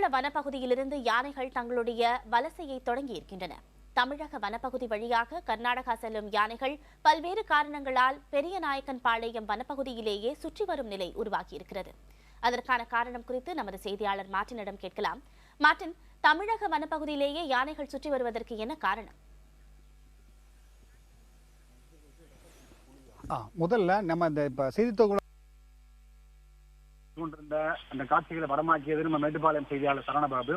கேரள வனப்பகுதியிலிருந்து யானைகள் தங்களுடைய வலசையை தொடங்கியிருக்கின்றன. தமிழக வனப்பகுதி வழியாக கர்நாடகா செல்லும் யானைகள் பல்வேறு காரணங்களால் பெரியநாயக்கன் பாளையம் வனப்பகுதியிலேயே சுற்றி வரும் நிலை உருவாகியிருக்கிறது. அதற்கான காரணம் குறித்து நமது செய்தியாளர் மார்ட்டினிடம் கேட்கலாம். மார்ட்டின், தமிழக வனப்பகுதியிலேயே யானைகள் சுற்றி வருவதற்கு என்ன காரணம்? முதல்ல நம்ம இந்த செய்தி தொகுப்பு கொண்டிருந்த அந்த காட்சிகளை படமாக்கியது நம்ம மேட்டுப்பாளையம் செய்தியாளர் சரணபாபு.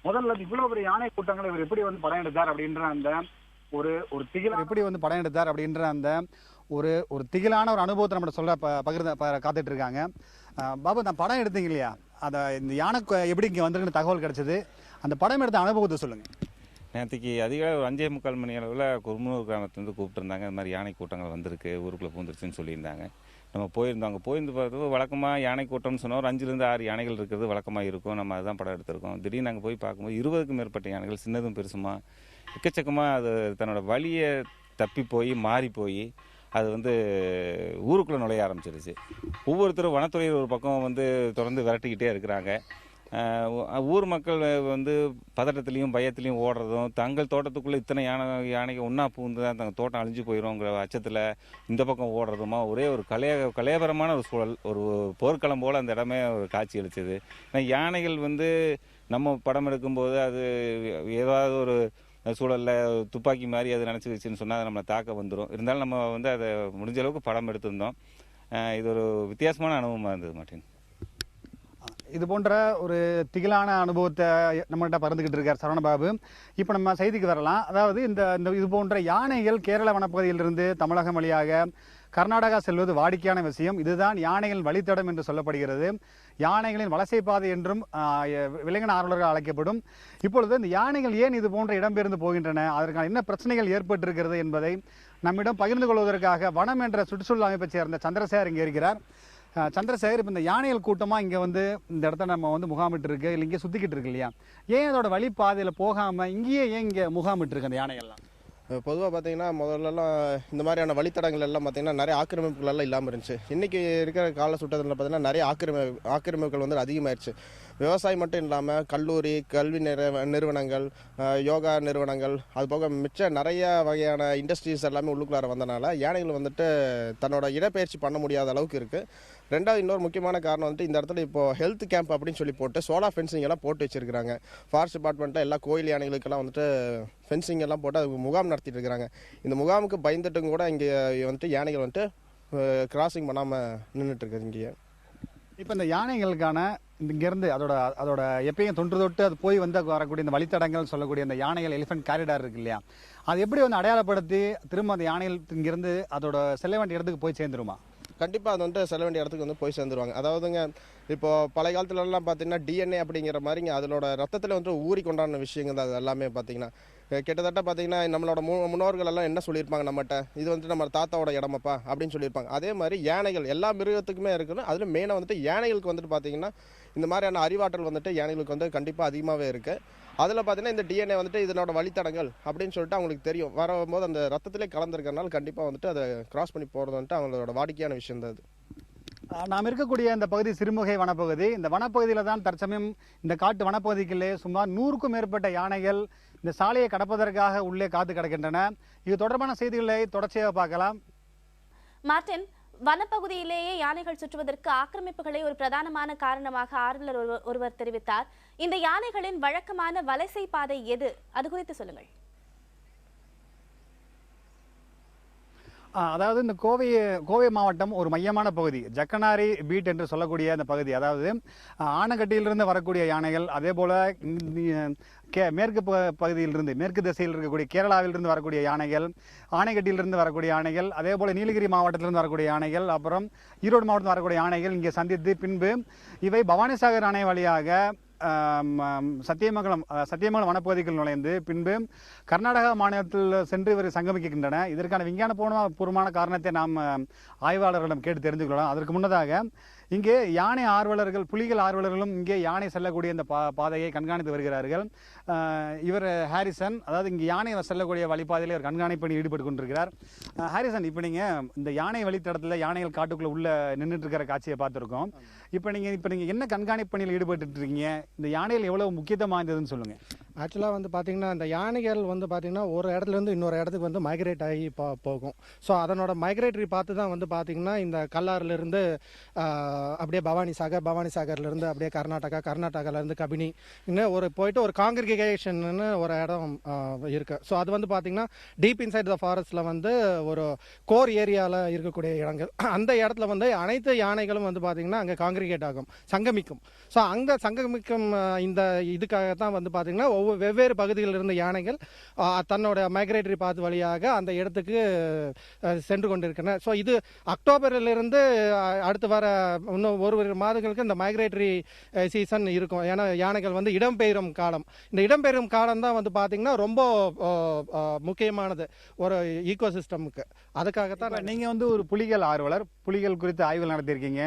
முதல்ல இவ்வளவு ஒரு யானை கூட்டங்களை இவர் எப்படி படம் எடுத்தார் அப்படின்ற அந்த ஒரு திகில எப்படி படம் எடுத்தார் அப்படின்ற அந்த ஒரு திகிலான ஒரு அனுபவத்தை நம்ம சொல்ல காத்துட்டு இருக்காங்க. பாபு, நான் படம் எடுத்தீங்க இல்லையா, அதை இந்த யானை எப்படி இங்கே வந்திருக்குன்னு தகவல் கிடைச்சது, அந்த படம் எடுத்த அனுபவத்தை சொல்லுங்க. நேற்றுக்கு அதிகாலை ஒரு 5:45 மணி அளவில் குருமனூர் கிராமத்துலேருந்து கூப்பிட்டுருந்தாங்க. இந்த மாதிரி யானை கூட்டங்கள் வந்திருக்கு, ஊருக்குள்ளே பூந்துருச்சுன்னு சொல்லியிருந்தாங்க. நம்ம போயிருந்தோம். அங்கே போயிருந்து பார்த்தது வழக்கமாக யானை கூட்டம்னு சொன்னால் ஒரு 5லேருந்து 6 யானைகள் இருக்கிறது வழக்கமாக இருக்கும். நம்ம அதுதான் படம் எடுத்திருக்கோம். திடீர்னு நாங்கள் போய் பார்க்கும்போது 20க்கும் மேற்பட்ட யானைகள், சின்னதும் பெருசுமா எக்கச்சக்கமாக அது தன்னோட வழியை தப்பி போய் மாறி போய் அது ஊருக்குள்ளே நுழைய ஆரம்பிச்சிருச்சு. ஒவ்வொருத்தரும் வனத்துறையில் ஒரு பக்கம் தொடர்ந்து விரட்டிக்கிட்டே இருக்கிறாங்க. ஊர் மக்கள் பதட்டத்திலையும் பயத்திலையும் ஓடுறதும், தங்கள் தோட்டத்துக்குள்ளே இத்தனை யானைகள் ஒன்றா பூந்து தான் தங்கள் தோட்டம் அழிஞ்சு போயிடும்ங்கிற அச்சத்தில் இந்த பக்கம் ஓடுறதுமா ஒரே ஒரு கலையபரமான ஒரு சூழல், ஒரு போர்க்களம் போல் அந்த இடமே ஒரு காட்சி அளிச்சது. யானைகள் நம்ம படம் எடுக்கும்போது அது ஏதாவது ஒரு சூழலில் துப்பாக்கி மாதிரி அது நினச்சிருச்சுன்னு சொன்னால் அதை நம்மளை தாக்க வந்துடும். இருந்தாலும் நம்ம அதை முடிஞ்ச அளவுக்கு படம் எடுத்திருந்தோம். இது ஒரு வித்தியாசமான அனுபவமாக இருந்தது மார்ட்டின். இது போன்ற ஒரு திகிலான அனுபவத்தை நம்மகிட்ட பகிர்ந்துகிட்டு இருக்கார் சரவணபாபு. இப்போ நம்ம செய்திக்கு வரலாம். அதாவது இந்த இது போன்ற யானைகள் கேரள வனப்பகுதியிலிருந்து தமிழகம் வழியாக கர்நாடகா செல்வது வாடிக்கையான விஷயம். இதுதான் யானைகளின் வழித்தடம் என்று சொல்லப்படுகிறது. யானைகளின் வலசை பாதை என்றும் விலங்கின ஆர்வலர்கள் அழைக்கப்படும். இப்பொழுது இந்த யானைகள் ஏன் இது போன்ற இடம்பெயர்ந்து போகின்றன, அதற்கான என்ன பிரச்சனைகள் ஏற்பட்டிருக்கிறது என்பதை நம்மிடம் பகிர்ந்து கொள்வதற்காக வனம் என்ற சுற்றுச்சூழல் அமைப்பை சேர்ந்த சந்திரசேகர் இங்கே இருக்கிறார். சந்திரசேகர், இப்போ இந்த யானைகள் கூட்டமாக இங்கே இந்த இடத்த நம்ம முகாமிட்டு இருக்கு, இல்லை இங்கே சுற்றிக்கிட்டு இருக்கு இல்லையா, ஏன் அதோட வழிப்பாதையில் போகாமல் இங்கேயே ஏன் இங்கே முகாமிட்டு இருக்கு அந்த யானைகள்லாம்? பொதுவாக பார்த்தீங்கன்னா முதல்லலாம் இந்த மாதிரியான வழித்தடங்கள் எல்லாம் பார்த்தீங்கன்னா நிறைய ஆக்கிரமிப்புகள் எல்லாம் இல்லாமல் இருந்துச்சு. இன்றைக்கி இருக்கிற கால சுட்டத்தில் பார்த்தீங்கன்னா நிறைய ஆக்கிரமிப்புகள் அதிகமாகிடுச்சு. விவசாயம் மட்டும் இல்லாமல் கல்லூரி, கல்வி நிறுவனங்கள், யோகா நிறுவனங்கள், அது போக மிச்ச நிறைய வகையான இண்டஸ்ட்ரீஸ் எல்லாமே உள்ளுக்குள்ளார வந்தனால யானைகள் தன்னோட இடப்பெயர்ச்சி பண்ண முடியாத அளவுக்கு இருக்குது. ரெண்டாவது இன்னொரு முக்கியமான காரணம் இந்த இடத்துல இப்போது ஹெல்த் கேம்ப் அப்படின்னு சொல்லி போட்டு சோலா ஃபென்சிங் எல்லாம் போட்டு வச்சிருக்காங்க. ஃபாரஸ்ட் டிபார்ட்மெண்ட்டில் எல்லா கோயில் யானைகளுக்கெல்லாம் ஃபென்சிங் எல்லாம் போட்டு அது முகாம் நடத்திட்டு இருக்கிறாங்க. இந்த முகாமுக்கு பயந்துட்டும் கூட இங்கே யானைகள் கிராசிங் பண்ணாமல் நின்றுட்டு இருக்குது இங்கேயே. இப்போ இந்த யானைகளுக்கான இங்கேருந்து அதோட எப்பயும் தொட்டு அது போய் வரக்கூடிய இந்த வழித்தடங்கள் சொல்லக்கூடிய அந்த யானைகள் எலிஃபென்ட் காரிடார் இருக்கு இல்லையா, அது எப்படி அடையாளப்படுத்தி திரும்ப அந்த யானைகள் இங்கேருந்து அதோட செல்ல வேண்டிய இடத்துக்கு போய் சேர்ந்துருமா? கண்டிப்பாக அது செல்ல வேண்டிய இடத்துக்கு போய் சேர்ந்துருவாங்க. அதாவதுங்க, இப்போது பழைய காலத்துலலாம் பார்த்தீங்கன்னா டிஎன்ஏ அப்படிங்கிற மாதிரிங்க அதோட ரத்தத்தில் ஊறி கொண்டாடின விஷயங்கள் தான் அது எல்லாமே. பார்த்தீங்கன்னா கிட்டத்தட்ட பார்த்தீங்கன்னா நம்மளோட முன்னோர்கள் எல்லாம் என்ன சொல்லியிருப்பாங்க நம்மகிட்ட, இது நம்ம தாத்தாவோட இடமப்பா அப்படின்னு சொல்லியிருப்பாங்க. அதே மாதிரி யானைகள் எல்லா மிருகத்துக்குமே இருக்குது. அதில் மெயினாக யானைகளுக்கு பார்த்தீங்கன்னா இந்த மாதிரியான அறிவாற்றல் யானைகளுக்கு கண்டிப்பாக அதிகமாகவே இருக்குது. அதில் பார்த்தீங்கன்னா இந்த டிஎன்ஏ இதனோட வழித்தடங்கள் அப்படின்னு சொல்லிட்டு அவங்களுக்கு தெரியும். வரும்போது அந்த ரத்தத்திலே கலந்துருக்கிறனால கண்டிப்பாக அதை கிராஸ் பண்ணி போகிறது அவங்களோட வாடிக்கையான விஷயம் தான் அது. நாம் இருக்கக்கூடிய இந்த பகுதி சிறுமுகை வனப்பகுதி. இந்த வனப்பகுதியில் தான் தற்சமயம் இந்த காட்டு வனப்பகுதிக்குள்ளே சுமார் 100க்கும் மேற்பட்ட யானைகள் இந்த சாலையை கடப்பதற்காக உள்ளே காத்து கிடக்கின்றன. இது தொடர்பான செய்திகளை தொடர்ச்சியாக பார்க்கலாம். மார்ட்டின், வனப்பகுதியிலேயே யானைகள் சுற்றுவதற்கு ஆக்கிரமிப்புகளை ஒரு பிரதானமான காரணமாக ஆர்வலர் ஒருவர் தெரிவித்தார். இந்த யானைகளின் வழக்கமான வலசை பாதை எது, அது குறித்து சொல்லுங்கள். அதாவது இந்த கோவை மாவட்டம் ஒரு மையமான பகுதி, ஜக்கனாரி பீட் என்று சொல்லக்கூடிய அந்த பகுதி. அதாவது ஆனகட்டியிலிருந்து வரக்கூடிய யானைகள், அதே போல மேற்கு பகுதியிலிருந்து மேற்கு திசையில் இருக்கக்கூடிய கேரளாவிலிருந்து வரக்கூடிய யானைகள், ஆனைக்கட்டியிலிருந்து வரக்கூடிய யானைகள், அதே போல் நீலகிரி மாவட்டத்திலிருந்து வரக்கூடிய யானைகள், அப்புறம் ஈரோடு மாவட்டத்தில் வரக்கூடிய யானைகள் இங்கே சந்தித்து பின்பு இவை பவானிசாகர் அணை வழியாக சத்தியமங்கலம் வனப்பகுதிக்குள் நுழைந்து பின்பு கர்நாடகா மாநிலத்தில் சென்று இவர் சங்கமிக்கின்றன. இதற்கான விஞ்ஞானபூர்வமான காரணத்தை நாம் ஆய்வாளர்களிடம் கேட்டு தெரிந்து கொள்ளலாம். அதற்கு முன்னதாக இங்கே யானை ஆர்வலர்கள், புலிகள் ஆர்வலர்களும் இங்கே யானை செல்லக்கூடிய இந்த பாதையை கண்காணித்து வருகிறார்கள். இவர் ஹாரிசன், அதாவது இங்கே யானை செல்லக்கூடிய வழிபாதையில் இவர் கண்காணிப்பு ஈடுபட்டு கொண்டிருக்கிறார். ஹாரிசன், இப்போ நீங்கள் இந்த யானை வழித்தடத்தில் யானைகள் காட்டுக்குள்ளே உள்ள நின்றுட்டு இருக்கிற காட்சியை பார்த்துருக்கோம். இப்போ நீங்கள் என்ன கண்காணிப்பு பணியில் ஈடுபட்டு இருக்கீங்க? இந்த யானைகள் எவ்வளவு முக்கியத்துவம் வாய்ந்ததுன்னு சொல்லுங்கள். ஆக்சுவலாக வந்து பார்த்திங்கன்னா இந்த யானைகள் வந்து பார்த்திங்கன்னா ஒரு இடத்துலேருந்து இன்னொரு இடத்துக்கு வந்து மைக்ரேட் ஆகி போகும். ஸோ அதனோட மைக்ரேட்டரி பார்த்து தான் வந்து பார்த்திங்கன்னா இந்த கல்லாறுலேருந்து அப்படியே பவானி சாகர்லேருந்து அப்படியே கர்நாடகாலேருந்து கபினி இன்னும் ஒரு போயிட்டு ஒரு காங்கிரிகேஷன்னு ஒரு இடம் இருக்குது. ஸோ அது வந்து பார்த்திங்கன்னா டீப் இன்சைட் த ஃபாரஸ்ட்டில் வந்து ஒரு கோர் ஏரியாவில் இருக்கக்கூடிய இடங்கள். அந்த இடத்துல வந்து அனைத்து யானைகளும் வந்து பார்த்திங்கன்னா அங்கே காங்கிரிகேட் ஆகும், சங்கமிக்கும். ஸோ அங்கே சங்கமிக்கும் இந்த இதுக்காகத்தான் வந்து பார்த்திங்கன்னா வெவ்வேறு பகுதிகளில் இருந்த யானைகள் தன்னோட மைக்ரேட்டரி பாத் வழியாக அந்த இடத்துக்கு சென்று கொண்டிருக்கின்றன. ஸோ இது அக்டோபரிலிருந்து அடுத்து வர இன்னும் ஒரு மாதங்களுக்கு இந்த மைக்ரேட்டரி சீசன் இருக்கும். ஏன்னா யானைகள் வந்து இடம்பெயரும் காலம். இந்த இடம்பெயரும் காலம் தான் வந்து பார்த்திங்கன்னா ரொம்ப முக்கியமானது ஒரு ஈகோசிஸ்டமுக்கு. அதுக்காகத்தான் நீங்கள் வந்து ஒரு புலிகள் ஆர்வலர், புலிகள் குறித்து ஆய்வுகள் நடத்தியிருக்கீங்க.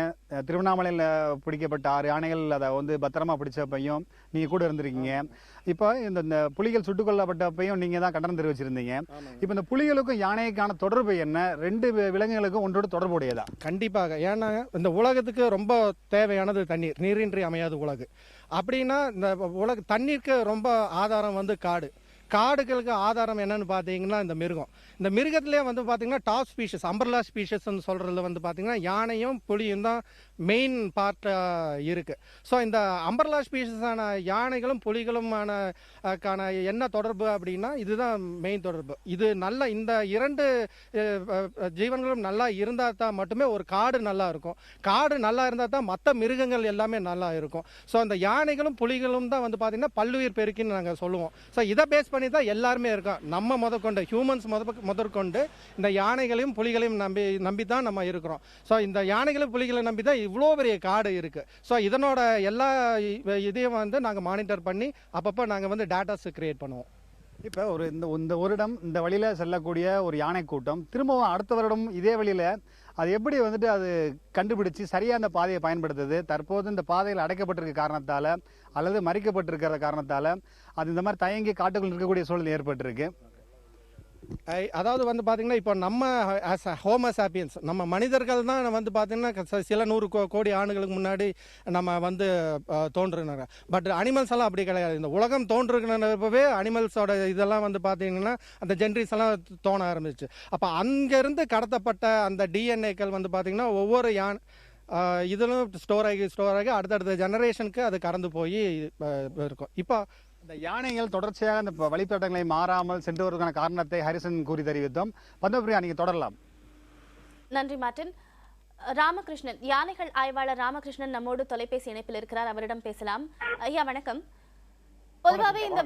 திருவண்ணாமலையில் பிடிக்கப்பட்ட 6 யானைகள் அதை வந்து பத்திரமா பிடிச்சப்பையும் நீங்கள் கூட இருந்திருக்கீங்க. இப்போ இந்த புலிகள் சுட்டுக் கொல்லப்பட்டப்பையும் நீங்கள் தான் கண்டனம் தெரிவிச்சிருந்தீங்க. இப்போ இந்த புலிகளுக்கும் யானைக்கான தொடர்பு என்ன? 2 விலங்குகளுக்கும் ஒன்றோடு தொடர்புடையதா? கண்டிப்பாக. ஏன்னா இந்த உலகத்துக்கு ரொம்ப தேவையானது தண்ணீர், நீரின்றி அமையாது உலகு. அப்படின்னா இந்த தண்ணீருக்கு ரொம்ப ஆதாரம் வந்து காடுகளுக்கு ஆதாரம் என்னன்னு பார்த்தீங்கன்னா இந்த மிருகம். இந்த மிருகத்திலே வந்து பார்த்தீங்கன்னா டாப் ஸ்பீஷஸ், அம்பர்லா ஸ்பீஷஸ்ன்னு சொல்கிறதுல வந்து பார்த்தீங்கன்னா யானையும் புலியும் தான் மெயின் பார்ட்டாக இருக்குது. ஸோ இந்த அம்பர்லா ஸ்பீஷஸான யானைகளும் புலிகளுமான என்ன தொடர்பு அப்படின்னா இதுதான் மெயின் தொடர்பு. இது நல்ல இந்த 2 ஜீவன்களும் நல்லா இருந்தால் தான் மட்டுமே ஒரு காடு நல்லா இருக்கும். காடு நல்லா இருந்தால் தான் மற்ற மிருகங்கள் எல்லாமே நல்லா இருக்கும். ஸோ இந்த யானைகளும் புலிகளும் தான் வந்து பார்த்தீங்கன்னா பல்லுயிர் பெருக்கின்னு நாங்கள் சொல்லுவோம். ஸோ இதை பேஸ் பண்ணி தான் எல்லாருமே இருக்கோம். நம்ம முதற்கொண்டு ஹியூமன்ஸ் முதற்கொண்டு இந்த யானைகளையும் புலிகளையும் நம்பி தான் நம்ம இருக்கிறோம். ஸோ இந்த யானைகளையும் புலிகளை நம்பி தான் இவ்வளோ பெரிய காடு இருக்குது. ஸோ இதனோட எல்லா இதையும் வந்து நாங்கள் மானிட்டர் பண்ணி அப்பப்போ நாங்கள் வந்து டேட்டாஸ் கிரியேட் பண்ணுவோம். இப்போ இந்த வருடம் இந்த வழியில் செல்லக்கூடிய ஒரு யானை கூட்டம் திரும்பவும் அடுத்த வருடம் இதே வழியில் அது எப்படி வந்துட்டு அது கண்டுபிடிச்சு சரியாக அந்த பாதையை பயன்படுத்துது? தற்போது இந்த பாதையில் அடைக்கப்பட்டிருக்க காரணத்தால் அல்லது மறிக்கப்பட்டிருக்கிற காரணத்தால் அது இந்த மாதிரி தயங்கி காட்டுக்குள் இருக்கக்கூடிய சூழ்நிலை ஏற்பட்டிருக்கு. அதாவது வந்து பார்த்திங்கன்னா இப்போ நம்ம ஹோமோ சாப்பியன்ஸ், நம்ம மனிதர்கள் தான் வந்து பார்த்திங்கன்னா சில 100 கோடி ஆண்டுகளுக்கு முன்னாடி நம்ம வந்து தோன்றுனாங்க. பட் அனிமல்ஸ் எல்லாம் அப்படி கிடையாது. இந்த உலகம் தோன்றுனப்பவே அனிமல்ஸோட இதெல்லாம் வந்து பார்த்திங்கன்னா அந்த ஜென்ரிஸ் எல்லாம் தோண ஆரம்பிச்சு. அப்போ அங்கேருந்து கடத்தப்பட்ட அந்த டிஎன்ஏக்கள் வந்து பார்த்திங்கன்னா ஒவ்வொரு இதிலும் ஸ்டோர் ஆகி அடுத்தடுத்த ஜெனரேஷனுக்கு அது கடந்து போய் இருக்கும். இப்போ இந்த யானைகள் தொடர்ச்சியாக இந்த வழித்தடங்களை மாறாமல் சென்று வருவதற்கான காரணத்தை ஹரிசன் கூறி தெரிவித்தோம். பத்மபிரியா, நீங்கள் தொடரலாம். நன்றி மார்ட்டின். ராமகிருஷ்ணன், யானைகள் ஆய்வாளர் ராமகிருஷ்ணன் நம்மோடு தொலைபேசி இணைப்பில் இருக்கிறார். அவரிடம் பேசலாம். ஐயா வணக்கம். பொதுவாகவே இந்த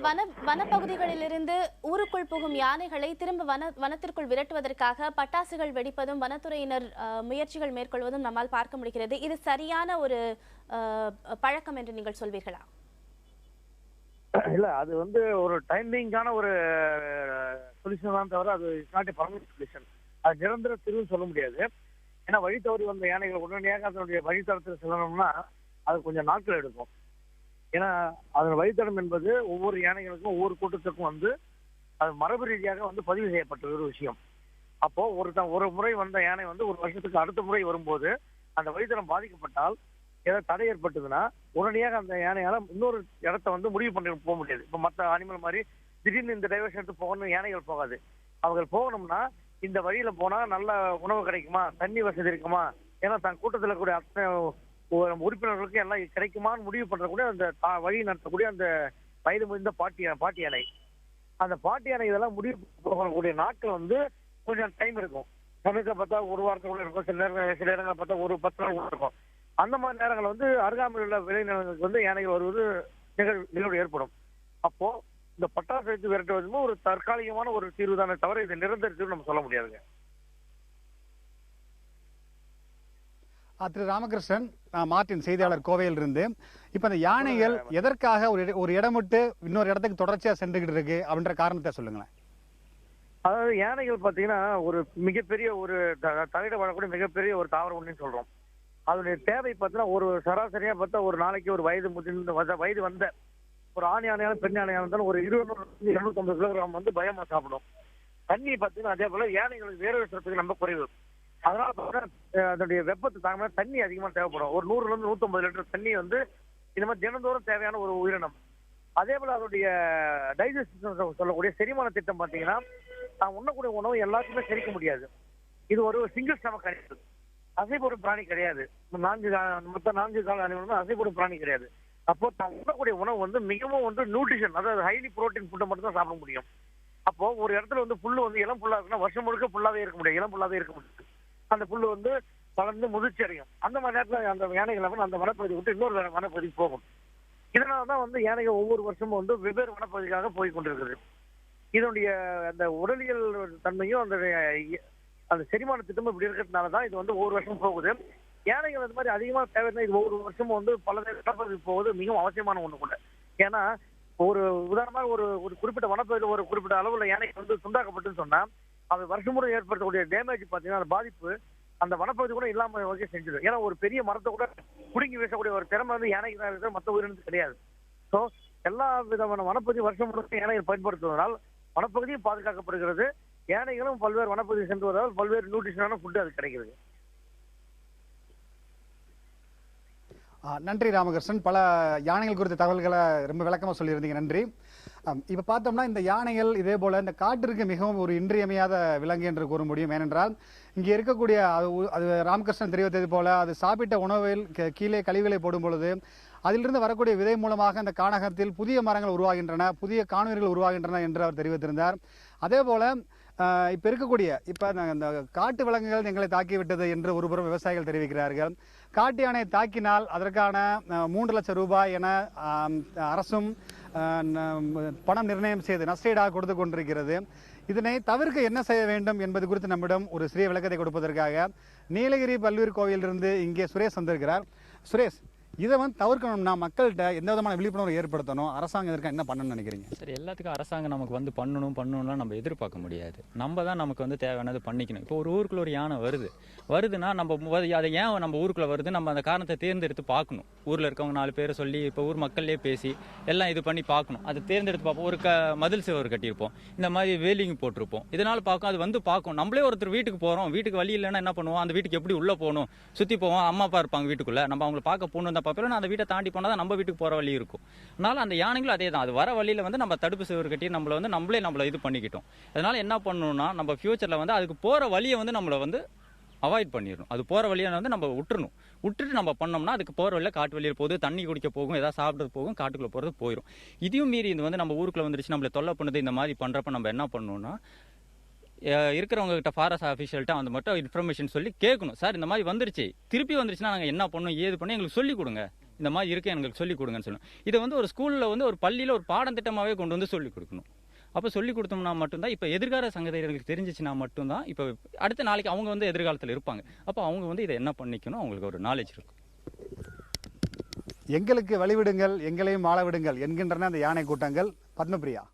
வனப்பகுதிகளிலிருந்து ஊருக்குள் புகும் யானைகளை திரும்ப வனத்திற்குள் விரட்டுவதற்காக பட்டாசுகள் வெடிப்பதும் வனத்துறையினர் முயற்சிகள் மேற்கொள்வதும் நம்மால் பார்க்க முடிகிறது. இது சரியான ஒரு பழக்கம் என்று நீங்கள் சொல்வீர்களா? இல்ல, அது வந்து ஒரு டைமிங்கான ஒரு சொல்யூஷன் தான் தவிர அது it's not a permanent solution. அது நிரந்தர தீர்வுன்னு சொல்ல முடியாது. ஏன்னா வழி தவறி வந்த யானைகள் உடனடியாக அதனுடைய வழித்தடத்தில் செல்லணும்னா அது கொஞ்சம் நாட்கள் எடுக்கும். ஏன்னா அதன் வழித்தடம் என்பது ஒவ்வொரு யானைகளுக்கும் ஒவ்வொரு கூட்டத்துக்கும் வந்து அது மரபு ரீதியாக வந்து பதிவு செய்யப்பட்ட ஒரு விஷயம். அப்போ ஒரு முறை வந்த யானை வந்து ஒரு வருஷத்துக்கு அடுத்த முறை வரும்போது அந்த வழித்தடம் பாதிக்கப்பட்டால் ஏதாவது தடை ஏற்பட்டதுன்னா உடனடியாக அந்த யானையால இன்னொரு இடத்த வந்து முடிவு பண்ணி போக முடியாது. இப்போ மற்ற அனிமல் மாதிரி திடீர்னு இந்த டைவர்ஷன் எடுத்து போகணும் யானைகள் போகாது. அவர்கள் போகணும்னா இந்த வழியில போனா நல்ல உணவு கிடைக்குமா, தண்ணி வசதி இருக்குமா, ஏன்னா தன் கூட்டத்தில் கூடிய அத்தனை உறுப்பினர்களுக்கு எல்லாம் கிடைக்குமான்னு முடிவு பண்றக்கூடிய அந்த வழி நடத்தக்கூடிய அந்த வயது முதிர்ந்த பாட்டி யானை, அந்த பாட்டி யானை இதெல்லாம் முடிவு போகக்கூடிய நாட்கள் வந்து கொஞ்சம் டைம் இருக்கும். சமயத்தை பார்த்தா ஒரு வாரத்துக்குள்ள இருக்கும், சில இடங்களை பார்த்தா ஒரு 10 நாள் இருக்கும். அந்த மாதிரி நேரங்கள் வந்து அருகாமையில் உள்ள விளைநிலங்களுக்கு வந்து யானைகள் வருவது நிகழ்வு ஏற்படும். அப்போ இந்த பட்டாசு வைத்து விரட்டுவது ஒரு தற்காலிகமான ஒரு தீர்வு தானே தவிர இது நிரந்தர தீர்வு நம்ம சொல்ல முடியாதுங்க. திரு ராமகிருஷ்ணன், மார்ட்டின் செய்தியாளர் கோவையில் இருந்து. இப்ப இந்த யானைகள் எதற்காக ஒரு இடம் விட்டு இன்னொரு இடத்துக்கு தொடர்ச்சியா சென்றுகிட்டு இருக்கு அப்படின்ற காரணத்தை சொல்லுங்களேன். அதாவது யானைகள் பாத்தீங்கன்னா ஒரு மிகப்பெரிய ஒரு தலையிட வாழக்கூடிய மிகப்பெரிய ஒரு தாவரம் ஒன்றுன்னு சொல்றோம். அதனுடைய தேவை பார்த்தீங்கன்னா ஒரு சராசரியா பார்த்தா ஒரு நாளைக்கு ஒரு வயது வந்த ஒரு ஆண் யானையாலும் பெண் யானையாக இருந்தாலும் ஒரு 200-250 கிலோகிராம் வந்து பயமா சாப்பிடும். தண்ணி பார்த்தீங்கன்னா அதே போல யானைகளுக்கு வேறு சிறப்புக்கு ரொம்ப குறைவு. அதனால பார்த்தீங்கன்னா அதனுடைய வெப்பத்தை தாங்க தண்ணி அதிகமாக தேவைப்படும். ஒரு 100-150 லிட்டர் தண்ணி வந்து இந்த மாதிரி தினந்தோறும் தேவையான ஒரு உயிரினம். அதே போல அதனுடைய டைஜஸ்ட் சொல்லக்கூடிய செரிமான திட்டம் பார்த்தீங்கன்னா நான் உண்ணக்கூடிய உணவு எல்லாத்தையுமே செரிக்க முடியாது. இது ஒரு சிங்கிள் ஸ்டமக் கிடையாது, அசைபோடும் பிராணி கிடையாது. மொத்த 4 கால அனிமலும் அசைபோடும் பிராணி கிடையாது. அப்போ தான் உண்ணக்கூடிய உணவு வந்து மிகவும் வந்து நியூட்ரிஷன், அதாவது ஹைலி புரோட்டீன் ஃபுட்டை மட்டும் தான் சாப்பிட முடியும். அப்போ ஒரு இடத்துல வந்து புல்லு வந்து இளம் புல்லா இருக்குன்னா வருஷம் முழுக்க புல்லாவே இருக்க முடியாது, இளம் புல்லாவே இருக்க முடியாது. அந்த புல்லு வந்து வளர்ந்து முதிர்ச்சி அடையும். அந்த மாதிரி நேரத்தில் அந்த யானைகள் அந்த வனப்பகுதி விட்டு இன்னொரு வனப்பகுதிக்கு போகும். இதனாலதான் வந்து யானைகள் ஒவ்வொரு வருஷமும் வந்து வெவ்வேறு வனப்பகுதிக்காக போய் கொண்டிருக்குது. இதனுடைய அந்த உடலியல் தன்மையும் அந்த செரிமான திட்டமும் இப்படி இருக்கிறதுனாலதான் இது வந்து ஒவ்வொரு வருஷம் போகுது. யானைகள் அந்த மாதிரி அதிகமாக தேவைன்னா இது ஒவ்வொரு வருஷமும் வந்து பல வனப்பகுதிக்கு போவது மிகவும் அவசியமான ஒண்ணு கூட. ஏன்னா ஒரு உதாரணமாக ஒரு குறிப்பிட்ட வனப்பகுதியில் ஒரு குறிப்பிட்ட அளவுல யானைகள் வந்து துண்டாக்கப்பட்டுன்னு சொன்னா அது வருஷம் முறை ஏற்படுத்தக்கூடிய டேமேஜ் பார்த்தீங்கன்னா அந்த பாதிப்பு அந்த வனப்பகுதி கூட இல்லாம வகை செஞ்சிடும். ஏன்னா ஒரு பெரிய மரத்தை கூட குடுங்கி வீசக்கூடிய ஒரு திறமை வந்து யானைக்கு தான் இருக்கிற, மற்ற உயிரினத்துக்கு கிடையாது. ஸோ எல்லா விதமான வனப்பகுதி வருஷம் முழுக்க யானைகள் பயன்படுத்துவதனால் வனப்பகுதியும் பாதுகாக்கப்படுகிறது. யானைகளும் பல்வேறு வனப்பகுதி சென்று வருவதால் பல்வேறு நியூட்ரிஷனான ஃபுட்டு அது கிடைக்கிறது. நன்றி ராமகிருஷ்ணன். பல யானைகள் குறித்த தகவல்களை ரொம்ப விளக்கமாக சொல்லியிருந்தீங்க, நன்றி. இப்போ பார்த்தோம்னா இந்த யானைகள் இதே போல் இந்த காட்டிற்கு மிகவும் ஒரு இன்றியமையாத விலங்கு என்று கூற முடியும். ஏனென்றால் இங்கே இருக்கக்கூடிய அது ராமகிருஷ்ணன் தெரிவித்தது போல அது சாப்பிட்ட உணவில் கீழே கழிவுகளை போடும் பொழுது அதிலிருந்து வரக்கூடிய விதை மூலமாக அந்த கானகத்தில் புதிய மரங்கள் உருவாகின்றன, புதிய காணொலிகள் உருவாகின்றன என்று அவர் தெரிவித்திருந்தார். அதே போல இப்போ இருக்கக்கூடிய இந்த காட்டு விலங்குகள் எங்களை தாக்கிவிட்டது என்று ஒருபுறம் விவசாயிகள் தெரிவிக்கிறார்கள். காட்டு யானை தாக்கினால் அதற்கான 3 லட்சம் ரூபாய் என அரசும் பணம் நிர்ணயம் செய்து நஷ்டஈடாக கொடுத்து கொண்டிருக்கிறது. இதனை தவிர்க்க என்ன செய்ய வேண்டும் என்பது குறித்து நம்மிடம் ஒரு சிறிய விளக்கத்தை கொடுப்பதற்காக நீலகிரி பல்வேறு கோவிலிருந்து இங்கே சுரேஷ் வந்திருக்கிறார். சுரேஷ், இதை வந்து தவிர்க்கணும்னா மக்கள்கிட்ட எந்த விதமான விழிப்புணர்வு ஏற்படுத்தணும், அரசாங்கம் இதற்கு என்ன பண்ணணும்னு நினைக்கிறீங்க? சரி, எல்லாத்துக்கும் அரசாங்கம் நமக்கு வந்து பண்ணணும்லாம் நம்ம எதிர்பார்க்க முடியாது. நம்ம தான் நமக்கு வந்து தேவையானது பண்ணிக்கணும். இப்போ ஒரு ஊருக்குள்ள ஒரு யானை வருதுன்னா நம்ம அதை ஏன் நம்ம ஊருக்குள்ள வருது, நம்ம அந்த காரணத்தை தேர்ந்தெடுத்து பார்க்கணும். ஊரில் இருக்கவங்க 4 பேரை சொல்லி இப்போ ஊர் மக்கள்லேயே பேசி எல்லாம் இது பண்ணி பார்க்கணும். அதை தேர்ந்தெடுத்து பார்ப்போம். ஒரு மதில் சுவர் கட்டியிருப்போம், இந்த மாதிரி வேலிங் போட்டிருப்போம். இதனால் பார்க்கும், அது வந்து பார்க்கும். நம்மளே ஒருத்தர் வீட்டுக்கு போகிறோம், வீட்டுக்கு வழி இல்லைன்னா என்ன பண்ணுவோம், அந்த வீட்டுக்கு எப்படி உள்ளே போகணும், சுற்றி போவோம். அம்மா அப்பா இருப்பாங்க வீட்டுக்குள்ளே, நம்ம அவங்களை பார்க்க போகணும் பார்ப்போம். அந்த வீட்டை தாண்டி போனால் தான் நம்ம வீட்டுக்கு போகிற வழி இருக்கும். அதனால அந்த யானைகளும் அதே தான். அது வர வழியில் வந்து நம்ம தடுப்பு சுவர் கட்டி நம்மளை இது பண்ணிக்கிட்டோம். அதனால என்ன பண்ணணும்னா நம்ம ஃபியூச்சரில் வந்து அதுக்கு போகிற வழியை வந்து நம்மளை வந்து அவாய்ட் பண்ணிடணும். அது போகிற வழியை வந்து நம்ம விட்டுட்டு நம்ம பண்ணோம்னா அதுக்கு போகிற வழியில் காட்டு வழியில் போகுது, தண்ணி குடிக்க போகும், ஏதாவது சாப்பிட்றது போகும், காட்டுக்குள்ளே போகிறது போயிடும். இதையும் மீறி இது வந்து நம்ம ஊருக்குள்ளே வந்துருச்சு, நம்மளை தொல்லை பண்ணுது, இந்த மாதிரி பண்ணுறப்ப நம்ம என்ன பண்ணணும்னா இருக்கிறவங்க கிட்ட ஃபாரஸ்ட் ஆஃபீஷியல்கிட்ட அந்த மட்டும் இன்ஃபர்மேஷன் சொல்லி கேட்கணும். சார் இந்த மாதிரி வந்துருச்சு, திருப்பி வந்துருச்சுன்னா நாங்கள் என்ன பண்ணணும், ஏது பண்ணி எங்களுக்கு சொல்லிக் கொடுங்க, இந்த மாதிரி இருக்கு எங்களுக்கு சொல்லிக் கொடுங்கன்னு சொல்லணும். இதை வந்து ஒரு ஸ்கூலில் வந்து ஒரு பள்ளியில் ஒரு பாடம் திட்டமாகவே கொண்டு வந்து சொல்லிக் கொடுக்கணும். அப்போ சொல்லிக் கொடுத்தோம்னா மட்டும்தான் இப்போ எதிர்கால சங்கதிகளுக்கு தெரிஞ்சிச்சுன்னா மட்டும்தான் இப்போ அடுத்த நாளைக்கு அவங்க வந்து எதிர்காலத்தில் இருப்பாங்க. அப்போ அவங்க வந்து இதை என்ன பண்ணிக்கணும், அவங்களுக்கு ஒரு நாலேஜ் இருக்கும். எங்களுக்கு வழிவிடுங்கள், எங்களையும் ஆள விடுங்கள் என்கின்றன அந்த யானை கூட்டங்கள். பத்மபிரியா.